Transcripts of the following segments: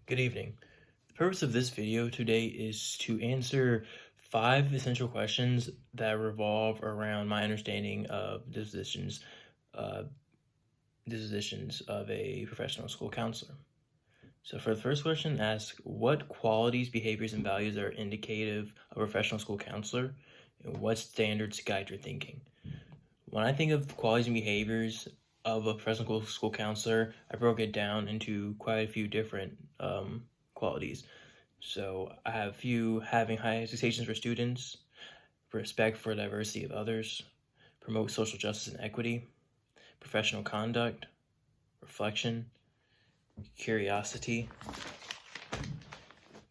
Good evening. The purpose of this video today is to answer 5 essential questions that revolve around my understanding of uh, dispositions of a professional school counselor. So for the first question, ask what qualities, behaviors, and values are indicative of a professional school counselor, and what standards guide your thinking? When I think of qualities and behaviors of a professional school counselor, I broke it down into quite a few different qualities. So I have having high expectations for students, respect for diversity of others, promote social justice and equity, professional conduct, reflection, curiosity,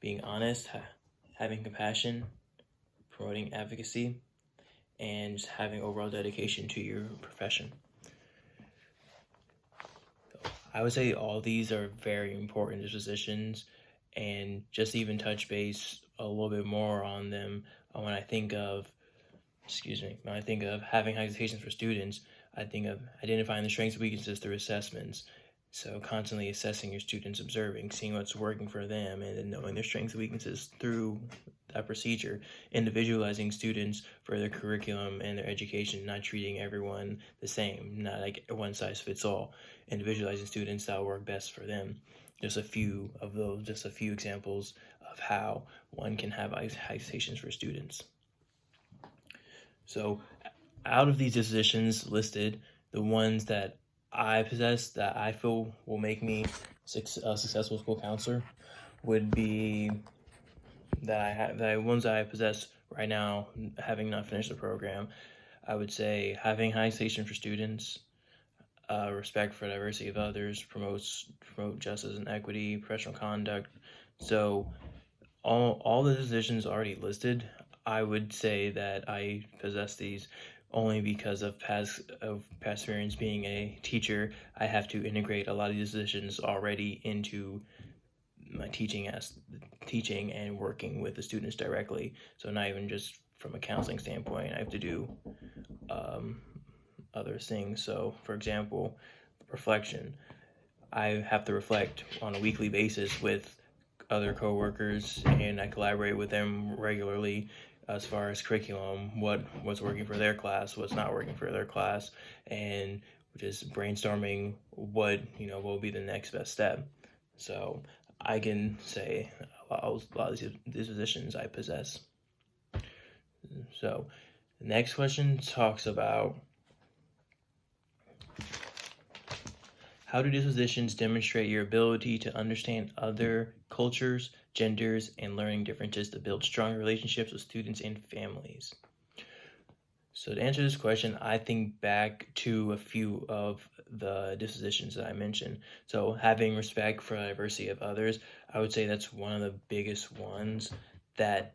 being honest, having compassion, promoting advocacy, and just having overall dedication to your profession. I would say all these are very important dispositions, and just even touch base a little bit more on them when I think of having high expectations for students, I think of identifying the strengths and weaknesses through assessments. So constantly assessing your students, observing, seeing what's working for them, and then knowing their strengths and weaknesses through that procedure. Individualizing students for their curriculum and their education, not treating everyone the same, not like one size fits all. Individualizing students that will work best for them. Just a few examples of how one can have high expectations for students. So out of these dispositions listed, the ones that I possess that I feel will make me a successful school counselor would be ones that I possess right now, having not finished the program. I would say having high expectations for students, respect for diversity of others, promote justice and equity, professional conduct. So all the positions already listed, I would say that I possess these only because of past experience being a teacher. I have to integrate a lot of these positions already into my teaching and working with the students directly. So not even just from a counseling standpoint, I have to do other things. So for example, reflection. I have to reflect on a weekly basis with other coworkers, and I collaborate with them regularly as far as curriculum, what's working for their class, what's not working for their class, and just brainstorming what will be the next best step. So I can say a lot of these positions I possess. So the next question talks about how do dispositions demonstrate your ability to understand other cultures, genders, and learning differences to build strong relationships with students and families? So to answer this question, I think back to a few of the dispositions that I mentioned. So having respect for the diversity of others, I would say that's one of the biggest ones that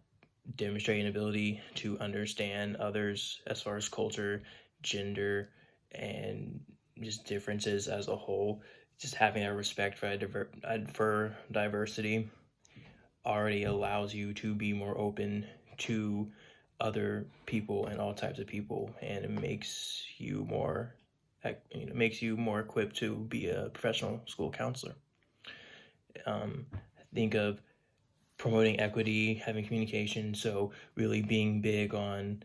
demonstrate an ability to understand others as far as culture, gender, and just differences as a whole. Just having that respect for diversity already allows you to be more open to other people and all types of people, and it makes you more equipped to be a professional school counselor. Think of promoting equity, having communication, so really being big on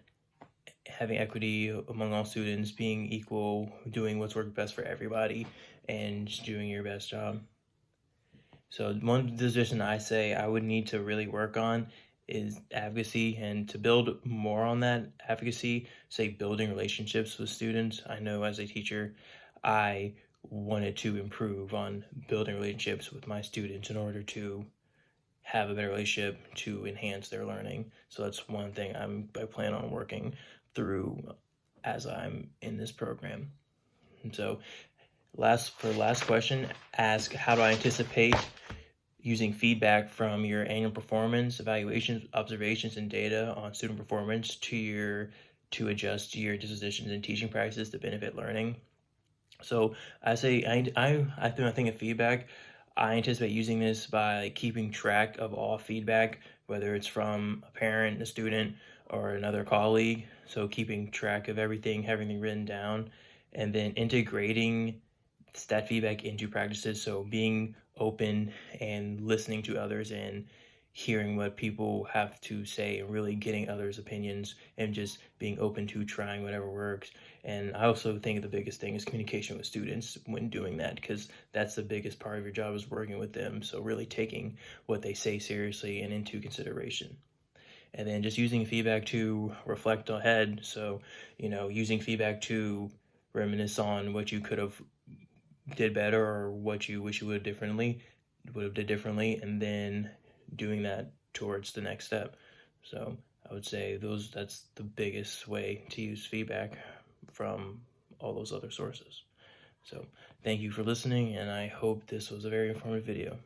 having equity among all students, being equal, doing what's worked best for everybody, and just doing your best job. So one position I say I would need to really work on is advocacy, and to build more on that advocacy, say building relationships with students. I know as a teacher, I wanted to improve on building relationships with my students in order to have a better relationship to enhance their learning. So that's one thing I plan on working through as I'm in this program. And so last question, ask how do I anticipate using feedback from your annual performance, evaluations, observations, and data on student performance to adjust your dispositions and teaching practices to benefit learning. So I say I think of feedback. I anticipate using this by keeping track of all feedback, whether it's from a parent, a student, or another colleague. So keeping track of everything, having everything written down, and then integrating that feedback into practices. So being open and listening to others and hearing what people have to say and really getting others' opinions and just being open to trying whatever works. And I also think the biggest thing is communication with students when doing that, because that's the biggest part of your job is working with them. So really taking what they say seriously and into consideration. And then just using feedback to reflect ahead. So, using feedback to reminisce on what you could have did better or what you wish you would have did differently, and then doing that towards the next step. So I would say that's the biggest way to use feedback from all those other sources. So thank you for listening, and I hope this was a very informative video.